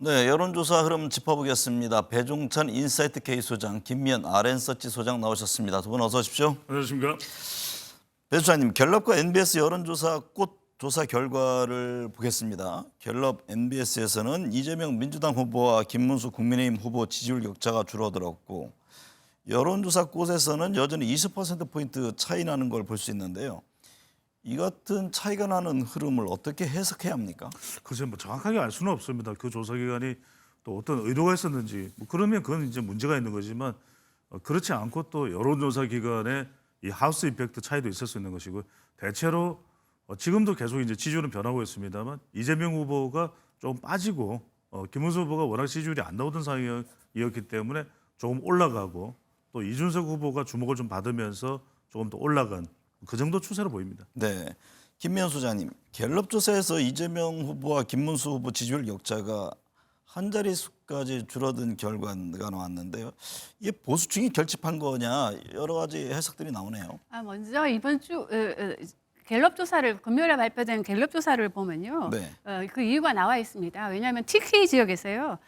네, 여론조사 흐름 짚어보겠습니다. 배종찬 인사이트 K 소장, 김미연 RN서치 소장 나오셨습니다. 두 분 어서 오십시오. 안녕하십니까? 배 소장님, 갤럽과 NBS 여론조사 꽃 조사 결과를 보겠습니다. 갤럽 NBS에서는 이재명 민주당 후보와 김문수 국민의힘 후보 지지율 격차가 줄어들었고, 여론조사 꽃에서는 여전히 20%포인트 차이 나는 걸 볼 수 있는데요. 이 같은 차이가 나는 흐름을 어떻게 해석해야 합니까? 글쎄 뭐 정확하게 알 수는 없습니다. 그 조사 기관이 또 어떤 의도가 있었는지 그러면 그건 이제 문제가 있는 거지만 그렇지 않고 또 여론조사 기관의 이 하우스 이펙트 차이도 있을 수 있는 것이고 대체로 지금도 계속 이제 지지율은 변하고 있습니다만 이재명 후보가 좀 빠지고 김문수 후보가 워낙 지지율이 안 나오던 상황이었기 때문에 조금 올라가고 또 이준석 후보가 주목을 좀 받으면서 조금 더 올라간 그 정도 추세로 보입니다. 네, 김미연 소장님, 갤럽 조사에서 이재명 후보와 김문수 후보 지지율 격차가 한 자릿수까지 줄어든 결과가 나왔는데요. 이게 보수층이 결집한 거냐 여러 가지 해석들이 나오네요. 먼저 이번 주 갤럽 조사를 금요일에 발표된 갤럽 조사를 보면요, 네. 그 이유가 나와 있습니다. 왜냐하면 TK 지역에서요,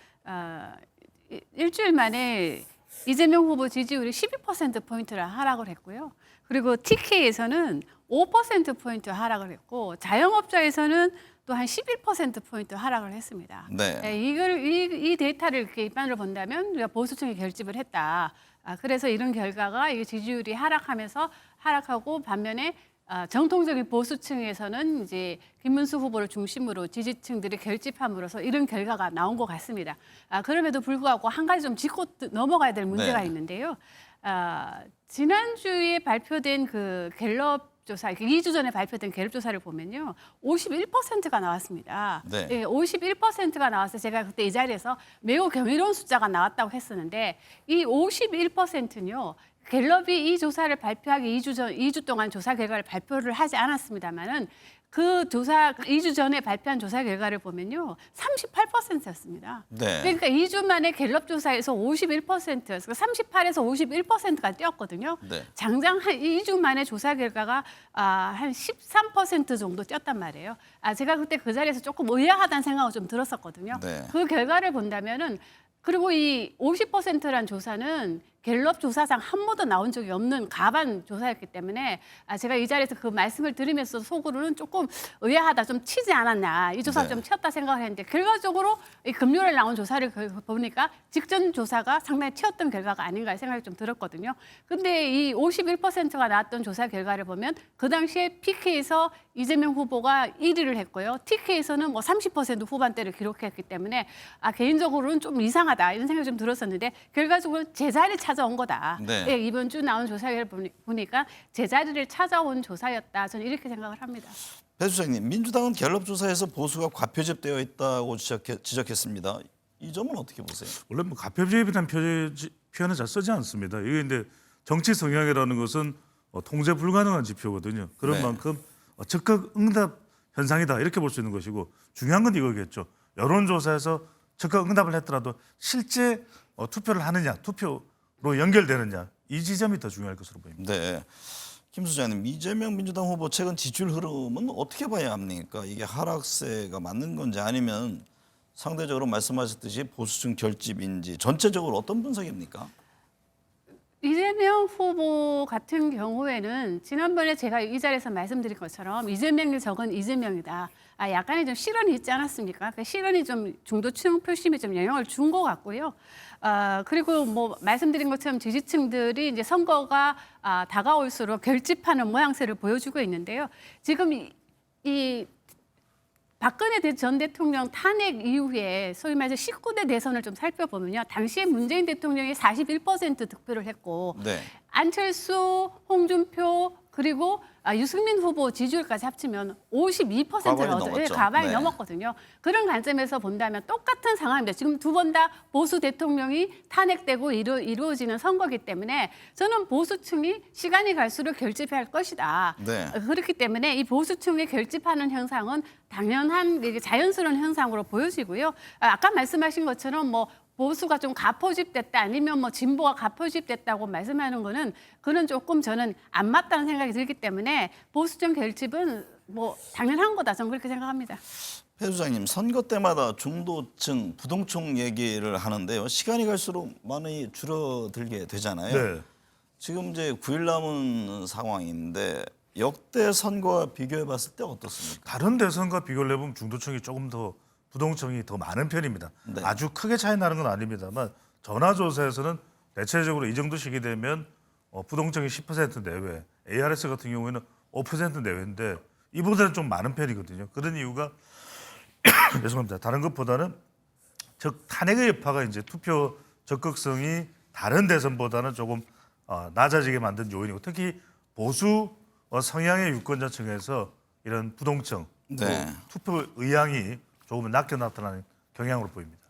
일주일 만에 이재명 후보 지지율이 12%포인트를 하락을 했고요. 그리고 TK에서는 5%포인트 하락을 했고 자영업자에서는 또 한 11%포인트 하락을 했습니다. 네. 이 데이터를 이렇게 입안으로 본다면 우리가 보수층이 결집을 했다. 그래서 이런 결과가 이 지지율이 하락하고 반면에 정통적인 보수층에서는 이제 김문수 후보를 중심으로 지지층들이 결집함으로써 이런 결과가 나온 것 같습니다. 그럼에도 불구하고 한 가지 좀 짚고 넘어가야 될 문제가 네. 있는데요. 지난주에 발표된 그 갤럽 조사, 2주 전에 발표된 갤럽 조사를 보면요, 51%가 나왔습니다. 네. 51%가 나와서 제가 그때 이 자리에서 매우 경이로운 숫자가 나왔다고 했었는데 이 51%는요. 갤럽이 이 조사를 발표하기 2주 동안 조사 결과를 발표를 하지 않았습니다만은 그 조사 2주 전에 발표한 조사 결과를 보면요. 38%였습니다. 네. 그러니까 2주 만에 갤럽 조사에서 51%, 38에서 51%가 뛰었거든요. 네. 장장 한 2주 만에 조사 결과가 한 13% 정도 뛰었단 말이에요. 제가 그때 그 자리에서 조금 의아하다는 생각을 좀 들었었거든요. 네. 그 결과를 본다면은 그리고 이 50%란 조사는 갤럽 조사상 한 번도 나온 적이 없는 가반 조사였기 때문에 제가 이 자리에서 그 말씀을 드리면서 속으로는 조금 의아하다, 좀 치지 않았나, 이 조사 네. 좀 튀었다 생각을 했는데 결과적으로 이 금요일에 나온 조사를 보니까 직전 조사가 상당히 튀었던 결과가 아닌가 생각이 좀 들었거든요. 근데 이 51%가 나왔던 조사 결과를 보면 그 당시에 PK에서 이재명 후보가 1위를 했고요. TK에서는 뭐 30% 후반대를 기록했기 때문에 개인적으로는 좀 이상하다 이런 생각이 좀 들었었는데 결과적으로 제자리 찾아온 거다. 네. 예, 이번 주 나온 조사를 보니까 제자리를 찾아온 조사였다. 저는 이렇게 생각을 합니다. 배 소장님, 민주당은 갤럽 조사에서 보수가 과표집되어 있다고 지적했습니다. 이 점은 어떻게 보세요? 원래 뭐 가표집이라는 표현을 잘 쓰지 않습니다. 이게 근데 정치 성향이라는 것은 통제 불가능한 지표거든요. 그런 네. 만큼 적극 응답 현상이다 이렇게 볼 수 있는 것이고 중요한 건 이거겠죠. 여론조사에서 적극 응답을 했더라도 실제 투표를 하느냐, 투표로 연결되느냐 이 지점이 더 중요할 것으로 보입니다. 네. 김 소장님, 이재명 민주당 후보 최근 지지율 흐름은 어떻게 봐야 합니까? 이게 하락세가 맞는 건지 아니면 상대적으로 말씀하셨듯이 보수층 결집인지 전체적으로 어떤 분석입니까? 이재명 후보 같은 경우에는 지난번에 제가 이 자리에서 말씀드린 것처럼 이재명이 적은 이재명이다. 약간의 좀 실언이 있지 않았습니까? 그 실언이 좀 중도층 표심에 좀 영향을 준 것 같고요. 그리고 뭐 말씀드린 것처럼 지지층들이 이제 선거가 다가올수록 결집하는 모양새를 보여주고 있는데요. 지금 이 박근혜 전 대통령 탄핵 이후에 소위 말해서 19대 대선을 좀 살펴보면요. 당시에 문재인 대통령이 41% 득표를 했고 네. 안철수, 홍준표 그리고 유승민 후보 지지율까지 합치면 52%를 넘었죠. 가반이 네. 넘었거든요. 그런 관점에서 본다면 똑같은 상황입니다. 지금 두 번 다 보수 대통령이 탄핵되고 이루어지는 선거이기 때문에 저는 보수층이 시간이 갈수록 결집할 것이다. 네. 그렇기 때문에 이 보수층이 결집하는 현상은 당연한 자연스러운 현상으로 보여지고요. 아까 말씀하신 것처럼 뭐 보수가 좀 가포집됐다 아니면 뭐 진보가 가포집됐다고 말씀하는 거는 그는 조금 저는 안 맞다는 생각이 들기 때문에 보수층 결집은 뭐 당연한 거다. 저는 그렇게 생각합니다. 배 소장님, 선거 때마다 중도층, 부동층 얘기를 하는데요. 시간이 갈수록 많이 줄어들게 되잖아요. 네. 지금 이제 9일 남은 상황인데 역대 선거와 비교해 봤을 때 어떻습니까? 다른 대선과 비교를 해보면 중도층이 조금 더 부동층이 더 많은 편입니다. 네. 아주 크게 차이 나는 건 아닙니다만 전화조사에서는 대체적으로 이 정도 시기 되면 부동층이 10% 내외, ARS 같은 경우에는 5% 내외인데 이보다는 좀 많은 편이거든요. 그런 이유가 죄송합니다. 다른 것보다는 즉 탄핵의 여파가 이제 투표 적극성이 다른 대선보다는 조금 낮아지게 만든 요인이고 특히 보수 성향의 유권자층에서 이런 부동층 네. 투표 의향이 조금 낮게 나타나는 경향으로 보입니다.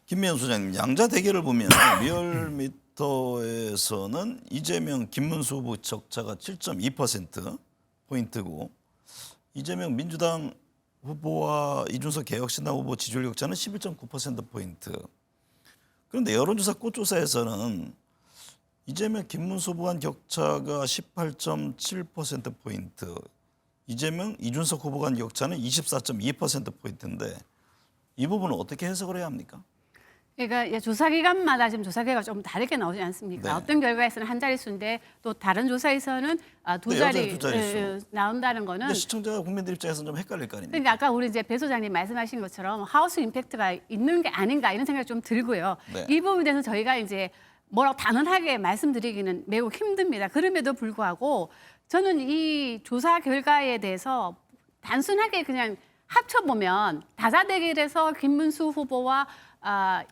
김미연 소장님, 양자 대결을 보면 리얼미터에서는 이재명, 김문수 후보 적자가 7.2% 포인트고 이재명 민주당 후보와 이준석 개혁신당 후보 지지율 격차는 11.9% 포인트. 그런데 여론조사 꽃조사에서는 이재명, 김문수 후보 간 격차가 18.7% 포인트. 이재명, 이준석 후보 간 격차는 24.2% 포인트인데 이 부분은 어떻게 해석을 해야 합니까? 그러니까 조사 기간마다 지금 조사 결과가 좀 다르게 나오지 않습니까? 네. 어떤 결과에서는 한 자릿수인데 또 다른 조사에서는 두 네, 자리 여전히 두 자릿수. 나온다는 거는 근데 시청자 국민들 입장에서는 좀 헷갈릴 거 아닙니까? 그러니까 아까 우리 이제 배 소장님 말씀하신 것처럼 하우스 임팩트가 있는 게 아닌가 이런 생각이 좀 들고요. 네. 이 부분에 대해서 저희가 이제 뭐라고 단언하게 말씀드리기는 매우 힘듭니다. 그럼에도 불구하고 저는 이 조사 결과에 대해서 단순하게 그냥 합쳐보면 다자대결에서 김문수 후보와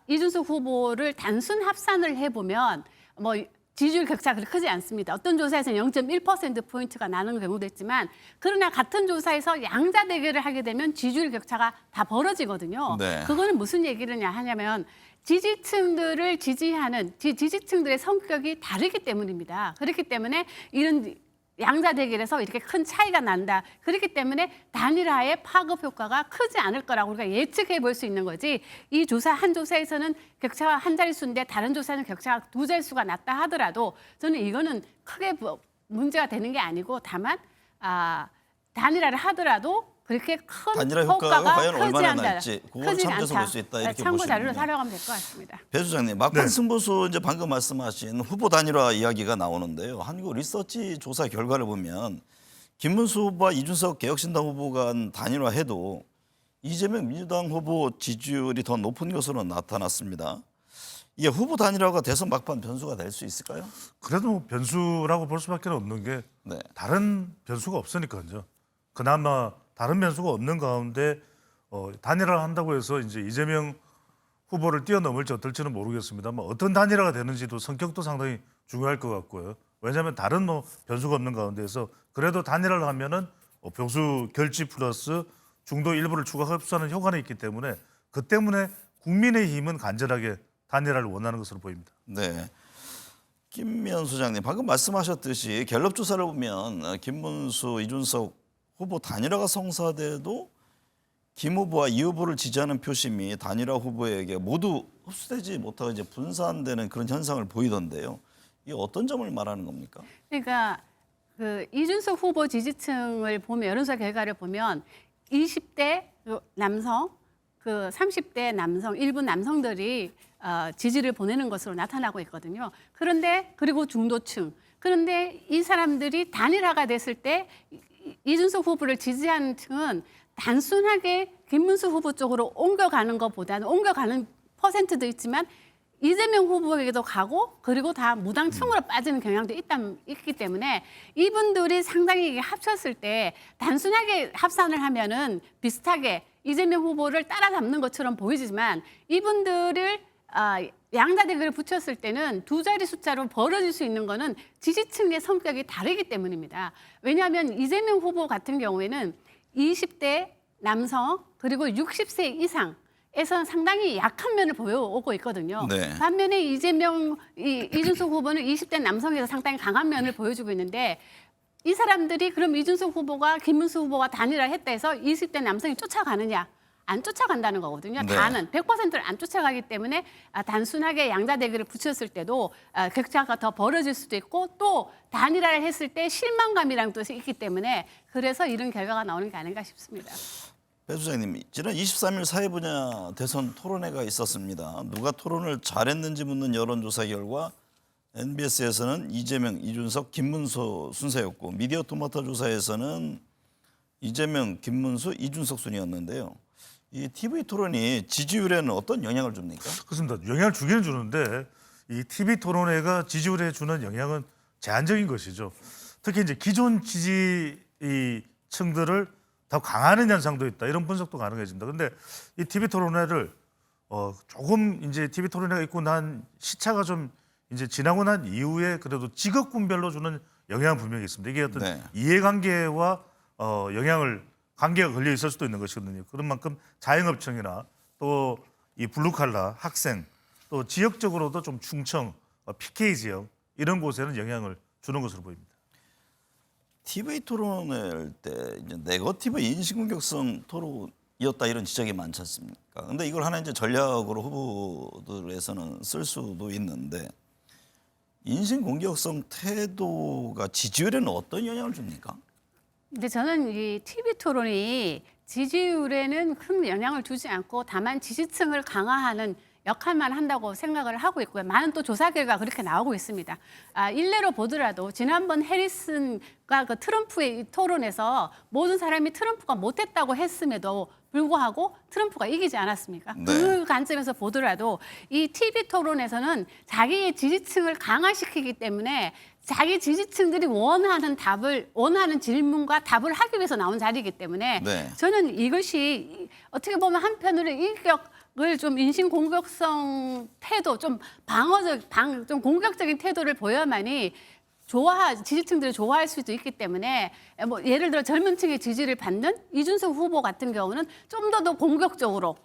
이준석 후보를 단순 합산을 해보면 뭐 지지율 격차가 그렇게 크지 않습니다. 어떤 조사에서는 0.1%포인트가 나는 경우도 있지만 그러나 같은 조사에서 양자 대결을 하게 되면 지지율 격차가 다 벌어지거든요. 네. 그거는 무슨 얘기를 하냐면 지지층들을 지지하는 지지층들의 성격이 다르기 때문입니다. 그렇기 때문에 이런 양자 대결에서 이렇게 큰 차이가 난다. 그렇기 때문에 단일화의 파급 효과가 크지 않을 거라고 우리가 예측해 볼 수 있는 거지. 이 조사 한 조사에서는 격차가 한 자릿수인데 다른 조사는 격차가 두 자릿수가 낮다 하더라도 저는 이거는 크게 문제가 되는 게 아니고 다만 단일화를 하더라도 그렇게 큰 단일화 효과가 과연 크지 얼마나 않다. 날지 그걸 크진 참고해서 않다. 볼 수 있다 이렇게 참고 자료로 보시는군요. 살아가면 될 것 같습니다. 배 소장님, 막판 네. 승부수 이제 방금 말씀하신 후보 단일화 이야기가 나오는데요. 한국 리서치 조사 결과를 보면 김문수 후보와 이준석 개혁신당 후보 간 단일화해도 이재명 민주당 후보 지지율이 더 높은 것으로 나타났습니다. 이게 후보 단일화가 대선 막판 변수가 될 수 있을까요? 그래도 변수라고 볼 수밖에 없는 게 네. 다른 변수가 없으니까요. 그나마 다른 변수가 없는 가운데 단일화를 한다고 해서 이제 이재명 후보를 뛰어넘을지 어떨지는 모르겠습니다만 어떤 단일화가 되는지도 성격도 상당히 중요할 것 같고요. 왜냐하면 다른 변수가 없는 가운데서 그래도 단일화를 하면은 보수 결집 플러스 중도 일부를 추가 흡수하는 효과는 있기 때문에 그 때문에 국민의힘은 간절하게 단일화를 원하는 것으로 보입니다. 네. 김미연 소장님, 방금 말씀하셨듯이 갤럽 조사를 보면 김문수, 이준석 후보 단일화가 성사돼도 김 후보와 이 후보를 지지하는 표심이 단일화 후보에게 모두 흡수되지 못하고 이제 분산되는 그런 현상을 보이던데요. 이게 어떤 점을 말하는 겁니까? 그러니까 그 이준석 후보 지지층을 보면 여론조사 결과를 보면 20대 남성, 그 30대 남성, 일부 남성들이 지지를 보내는 것으로 나타나고 있거든요. 그런데 그리고 중도층. 그런데 이 사람들이 단일화가 됐을 때 이준석 후보를 지지하는 층은 단순하게 김문수 후보 쪽으로 옮겨가는 것보다는 옮겨가는 퍼센트도 있지만 이재명 후보에게도 가고 그리고 다 무당층으로 빠지는 경향도 있기 때문에 이분들이 상당히 이게 합쳤을 때 단순하게 합산을 하면은 비슷하게 이재명 후보를 따라잡는 것처럼 보이지만 이분들을 양자 대결을 붙였을 때는 두 자리 숫자로 벌어질 수 있는 거는 지지층의 성격이 다르기 때문입니다. 왜냐하면 이재명 후보 같은 경우에는 20대 남성 그리고 60세 이상에서는 상당히 약한 면을 보여오고 있거든요. 네. 반면에 이준석 후보는 20대 남성에서 상당히 강한 면을 보여주고 있는데 이 사람들이 그럼 이준석 후보가 김문수 후보와 단일화를 했다 해서 20대 남성이 쫓아가느냐? 안 쫓아간다는 거거든요. 네. 다는 100%를 안 쫓아가기 때문에 단순하게 양자대결을 붙였을 때도 격차가 더 벌어질 수도 있고 또 단일화를 했을 때 실망감이라는 것이 있기 때문에 그래서 이런 결과가 나오는 게 아닌가 싶습니다. 배 소장님, 지난 23일 사회 분야 대선 토론회가 있었습니다. 누가 토론을 잘했는지 묻는 여론조사 결과 NBS에서는 이재명, 이준석, 김문수 순서였고 미디어 토마토 조사에서는 이재명, 김문수, 이준석 순이었는데요. 이 TV 토론이 지지율에는 어떤 영향을 줍니까? 그렇습니다. 영향을 주기는 주는데 이 TV 토론회가 지지율에 주는 영향은 제한적인 것이죠. 특히 이제 기존 지지층들을 더 강화하는 현상도 있다. 이런 분석도 가능해집니다. 그런데 이 TV 토론회를 조금 이제 TV 토론회가 있고 난 시차가 좀 이제 지나고 난 이후에 그래도 직업군별로 주는 영향은 분명히 있습니다. 이게 어떤 네. 이해관계와 관계가 걸려 있을 수도 있는 것이거든요. 그런 만큼 자영업층이나 또 이 블루칼라 학생 또 지역적으로도 좀 충청 PK 지역 이런 곳에는 영향을 주는 것으로 보입니다. TV 토론회 때 이제 네거티브 인신공격성 토론이었다 이런 지적이 많지 않습니까? 근데 이걸 하나 이제 전략으로 후보들에서는 쓸 수도 있는데 인신공격성 태도가 지지율에는 어떤 영향을 줍니까? 근데 저는 이 TV 토론이 지지율에는 큰 영향을 주지 않고 다만 지지층을 강화하는 역할만 한다고 생각을 하고 있고요. 많은 또 조사 결과 그렇게 나오고 있습니다. 일례로 보더라도 지난번 해리슨과 그 트럼프의 이 토론에서 모든 사람이 트럼프가 못했다고 했음에도 불구하고 트럼프가 이기지 않았습니까? 네. 그 관점에서 보더라도 이 TV 토론에서는 자기의 지지층을 강화시키기 때문에 자기 지지층들이 원하는 질문과 답을 하기 위해서 나온 자리이기 때문에 네. 저는 이것이 어떻게 보면 한편으로 인격을 좀 인신공격성 태도, 좀 좀 공격적인 태도를 보여야만이 지지층들을 좋아할 수도 있기 때문에 뭐 예를 들어 젊은 층의 지지를 받는 이준석 후보 같은 경우는 좀 더 공격적으로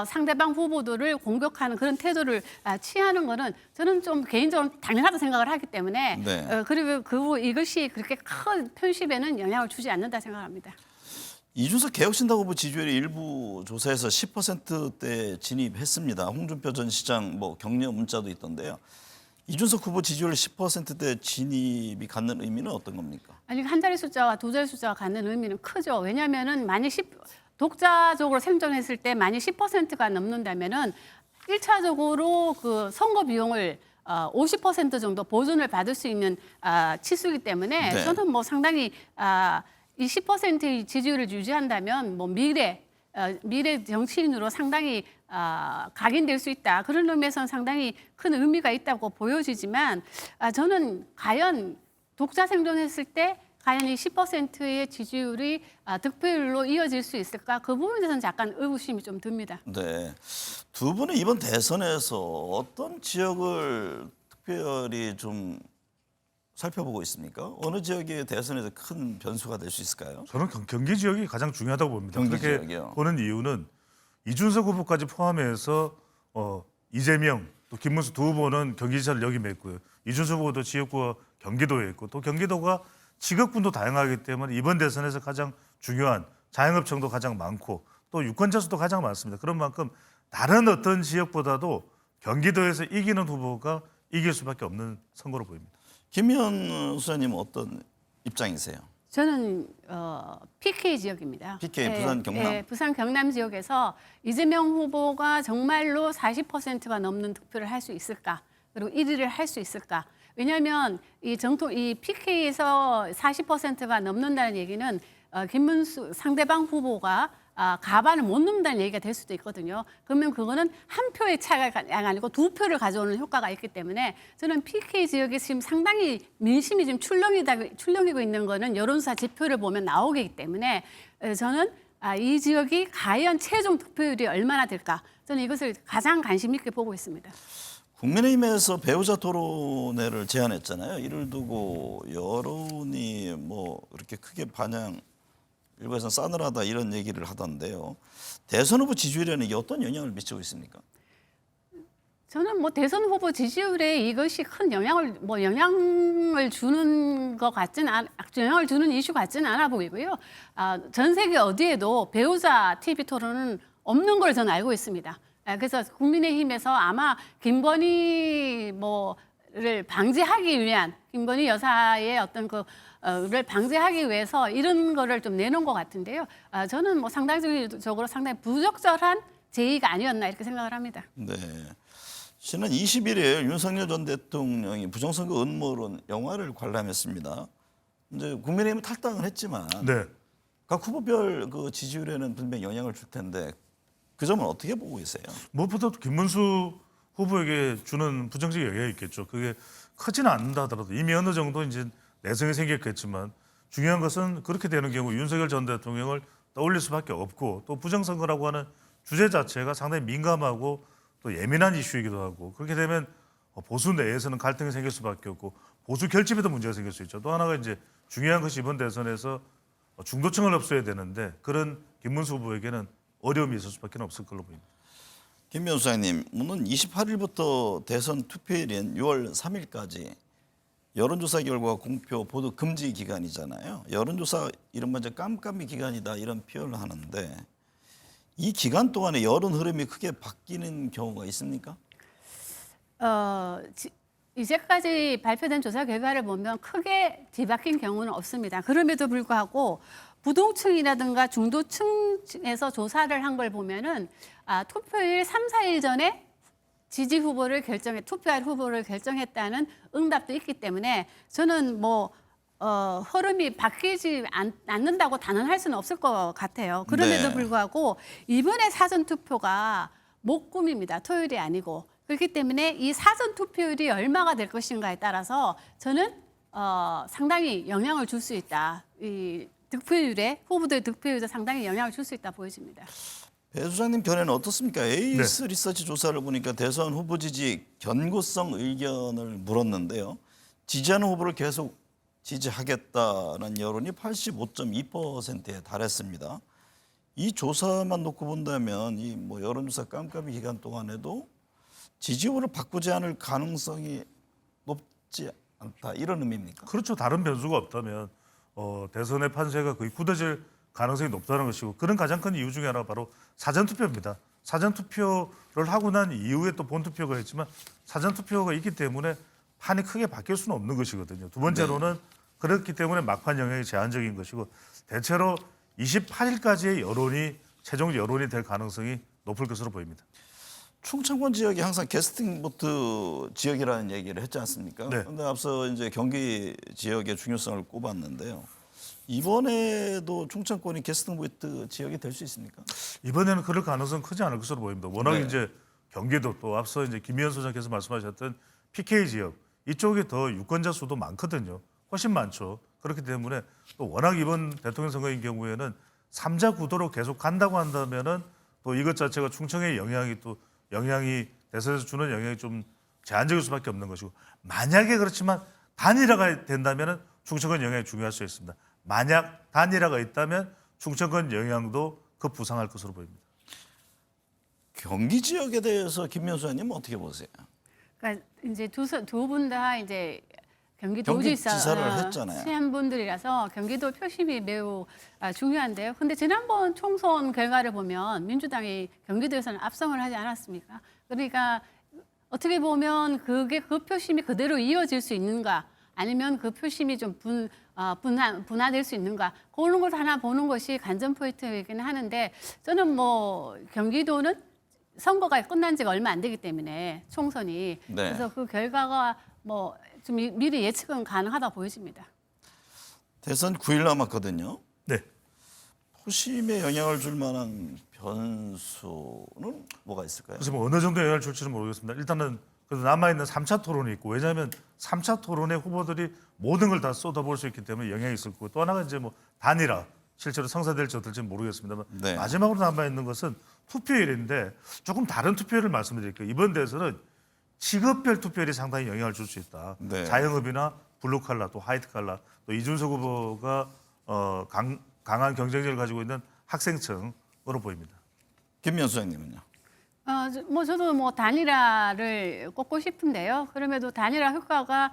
상대방 후보들을 공격하는 그런 태도를 취하는 거는 저는 좀 개인적으로 당연하다고 생각을 하기 때문에 네. 그리고 이것이 그렇게 큰 편집에는 영향을 주지 않는다 생각합니다. 이준석 개혁신당 후보 지지율이 일부 조사에서 10%대 진입했습니다. 홍준표 전 시장 뭐 격려 문자도 있던데요. 이준석 후보 지지율 10%대 진입이 갖는 의미는 어떤 겁니까? 아니 한 자리 숫자와 두 자리 숫자가 갖는 의미는 크죠. 왜냐하면은 만약 독자적으로 생존했을 때 만약 10%가 넘는다면은 1차적으로 그 선거 비용을 50% 정도 보존을 받을 수 있는 치수이기 때문에 네. 저는 뭐 상당히 이 10%의 지지율을 유지한다면 뭐 미래 정치인으로 상당히 각인될 수 있다. 그런 의미에서는 상당히 큰 의미가 있다고 보여지지만 저는 과연 독자 생존했을 때 과연 이 10%의 지지율이 득표율로 이어질 수 있을까? 그 부분에 대해서는 잠깐 의구심이 좀 듭니다. 네. 두 분은 이번 대선에서 어떤 지역을 특별히 좀 살펴보고 있습니까? 어느 지역이 대선에서 큰 변수가 될 수 있을까요? 저는 경기 지역이 가장 중요하다고 봅니다. 경기 그렇게 지역이요. 보는 이유는 이준석 후보까지 포함해서 이재명 또 김문수 두 후보는 경기지사를 역임했고요. 이준석 후보도 지역구가 경기도에 있고 또 경기도가 직업군도 다양하기 때문에 이번 대선에서 가장 중요한 자영업층도 가장 많고 또 유권자 수도 가장 많습니다. 그런 만큼 다른 어떤 지역보다도 경기도에서 이기는 후보가 이길 수밖에 없는 선거로 보입니다. 김현 수사님 어떤 입장이세요? 저는 PK 지역입니다. PK, 부산, 경남. 네, 부산 경남 지역에서 이재명 후보가 정말로 40%가 넘는 득표를 할 수 있을까? 그리고 1위를 할 수 있을까? 왜냐하면 이 PK에서 40%가 넘는다는 얘기는 김문수 상대방 후보가 가반을 못 넘는다는 얘기가 될 수도 있거든요. 그러면 그거는 한 표의 차이가 아니고 두 표를 가져오는 효과가 있기 때문에 저는 PK 지역에 지금 상당히 민심이 지금 출렁이고 있는 거는 여론조사 지표를 보면 나오기 때문에 저는 이 지역이 과연 최종 득표율이 얼마나 될까? 저는 이것을 가장 관심 있게 보고 있습니다. 국민의힘에서 배우자 토론회를 제안했잖아요. 이를 두고 여론이 뭐 그렇게 크게 일부에서는 싸늘하다 이런 얘기를 하던데요. 대선 후보 지지율에는 이게 어떤 영향을 미치고 있습니까? 저는 뭐 대선 후보 지지율에 이것이 큰 영향을 주는 영향을 주는 이슈 같지는 않아 보이고요. 전 세계 어디에도 배우자 TV 토론은 없는 걸 저는 알고 있습니다. 그래서 국민의힘에서 아마 김건희 뭐를 방지하기 위한 김건희 여사의 어떤 를 방지하기 위해서 이런 거를 좀 내놓은 것 같은데요. 저는 뭐 상당적으로 상당히 부적절한 제의가 아니었나 이렇게 생각을 합니다. 네. 지난 21일 윤석열 전 대통령이 부정선거 음모론 영화를 관람했습니다. 이제 국민의힘은 탈당을 했지만 네. 각 후보별 그 지지율에는 분명히 영향을 줄 텐데 그 점은 어떻게 보고 계세요? 무엇보다도 김문수 후보에게 주는 부정적 영향이 있겠죠. 그게 크지는 않는다 하더라도 이미 어느 정도 이제 내성이 생겼겠지만 중요한 것은 그렇게 되는 경우 윤석열 전 대통령을 떠올릴 수밖에 없고 또 부정선거라고 하는 주제 자체가 상당히 민감하고 또 예민한 이슈이기도 하고 그렇게 되면 보수 내에서는 갈등이 생길 수밖에 없고 보수 결집에도 문제가 생길 수 있죠. 또 하나가 이제 중요한 것이 이번 대선에서 중도층을 흡수해야 되는데 그런 김문수 후보에게는 어려움이 있을 수밖에 없을 걸로 보입니다. 김 변호사님, 오는 28일부터 대선 투표일인 6월 3일까지 여론조사 결과 공표 보도 금지 기간이잖아요. 여론조사 이른바 이제 깜깜이 기간이다 이런 표현을 하는데 이 기간 동안에 여론 흐름이 크게 바뀌는 경우가 있습니까? 이제까지 발표된 조사 결과를 보면 크게 뒤바뀐 경우는 없습니다. 그럼에도 불구하고 부동층이라든가 중도층에서 조사를 한 걸 보면은 투표일 3, 4일 전에 투표할 후보를 결정했다는 응답도 있기 때문에 저는 흐름이 바뀌지 않는다고 단언할 수는 없을 것 같아요. 그럼에도 네. 불구하고 이번에 사전 투표가 목금입니다. 토요일이 아니고. 그렇기 때문에 이 사전 투표율이 얼마가 될 것인가에 따라서 저는 상당히 영향을 줄 수 있다. 이 득표율에 후보들 득표율도 상당히 영향을 줄 수 있다 보여집니다. 배 소장님 견해는 어떻습니까? 에이스 리서치 조사를 보니까 대선 후보 지지 견고성 의견을 물었는데요. 지지하는 후보를 계속 지지하겠다는 여론이 85.2%에 달했습니다. 이 조사만 놓고 본다면 이 여론조사 깜깜이 기간 동안에도 지지율을 바꾸지 않을 가능성이 높지 않다 이런 의미입니까? 그렇죠. 다른 변수가 없다면 대선의 판세가 거의 굳어질 가능성이 높다는 것이고 그런 가장 큰 이유 중에 하나가 바로 사전투표입니다. 사전투표를 하고 난 이후에 또 본투표가 있지만 사전투표가 있기 때문에 판이 크게 바뀔 수는 없는 것이거든요. 두 번째로는 그렇기 때문에 막판 영향이 제한적인 것이고 대체로 28일까지의 최종 여론이 될 가능성이 높을 것으로 보입니다. 충청권 지역이 항상 캐스팅 보트 지역이라는 얘기를 했지 않습니까? 네. 그런데 앞서 이제 경기 지역의 중요성을 꼽았는데요. 이번에도 충청권이 캐스팅 보트 지역이 될 수 있습니까? 이번에는 그럴 가능성은 크지 않을 것으로 보입니다. 워낙 네. 이제 경기도 또 앞서 이제 김희연 소장께서 말씀하셨던 PK 지역 이쪽이 더 유권자 수도 많거든요. 훨씬 많죠. 그렇기 때문에 또 워낙 이번 대통령 선거인 경우에는 3자 구도로 계속 간다고 한다면은 또 이것 자체가 충청의 영향이 대선에서 주는 영향이 좀 제한적일 수밖에 없는 것이고 만약에 그렇지만 단일화가 된다면은 충청권 영향이 중요할 수 있습니다. 만약 단일화가 있다면 충청권 영향도 급부상할 것으로 보입니다. 경기 지역에 대해서 김명수 의원님 어떻게 보세요? 그러니까 이제 두 분 다 이제 경기도지사 경기지사를 했잖아요. 한 분들이라서 경기도 표심이 매우 중요한데요. 근데 지난번 총선 결과를 보면 민주당이 경기도에서는 압승을 하지 않았습니까? 그러니까 어떻게 보면 그 표심이 그대로 이어질 수 있는가, 아니면 그 표심이 좀 분화될 수 있는가, 그런 걸 하나 보는 것이 관전 포인트이긴 하는데 저는 경기도는 선거가 끝난 지가 얼마 안 되기 때문에 총선이 네. 그래서 그 결과가 좀 미리 예측은 가능하다 보여집니다. 대선 9일 남았거든요. 네. 표심에 영향을 줄 만한 변수는 뭐가 있을까요? 그래서 어느 정도 영향을 줄지는 모르겠습니다. 일단은 그래도 남아있는 3차 토론이 있고 왜냐하면 3차 토론에 후보들이 모든 걸 다 쏟아볼 수 있기 때문에 영향이 있을 거고 또 하나가 이제 단일화 실제로 성사될지 어떨지는 모르겠습니다만 네. 마지막으로 남아있는 것은 투표일인데 조금 다른 투표일을 말씀드릴게요. 이번 대선은 직업별 투표율이 상당히 영향을 줄 수 있다. 네. 자영업이나 블루칼라 또 화이트칼라 또 이준석 후보가 강한 경쟁력을 가지고 있는 학생층으로 보입니다. 김명수 의원님은요? 저도 단일화를 꼽고 싶은데요. 그럼에도 단일화 효과가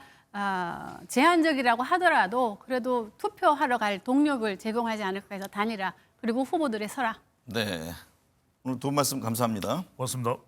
제한적이라고 하더라도 그래도 투표하러 갈 동력을 제공하지 않을까 해서 단일화 그리고 후보들의 설화. 네. 오늘 도움 말씀 감사합니다. 고맙습니다.